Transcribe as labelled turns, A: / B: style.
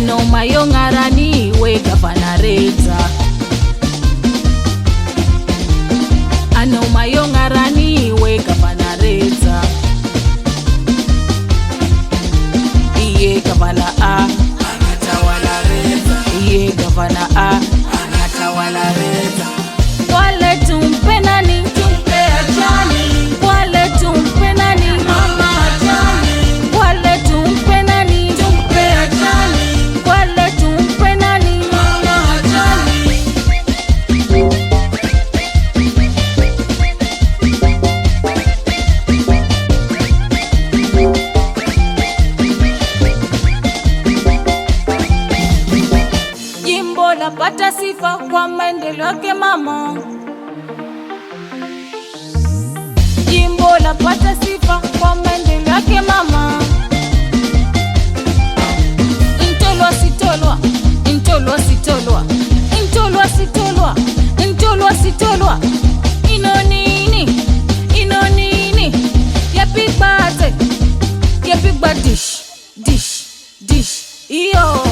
A: Anoma yongarani we gavana Reza. Anoma yongarani we gavana Reza. Iye gavana A anatawala Reza. Iye gavana A anatawala Reza. Wale tumpe nani? Tumpe Ajani. Wale tumpe nani? Mama Ajani. Wale tumpe nani? Tumpe Ajani. Wale tumpe nani? Mama Ajani. Jimbo lapata sifa kwa maendeleo yake mama. Jimbo lapata sifa kwa maendeleo yake mama. Ntolwa sitolwa, ntolwa sitolwa, ntolwa sitolwa, ntolwa sitolwa. Ino nini, ino nini? Yapigba dish, dish, dish. Iyo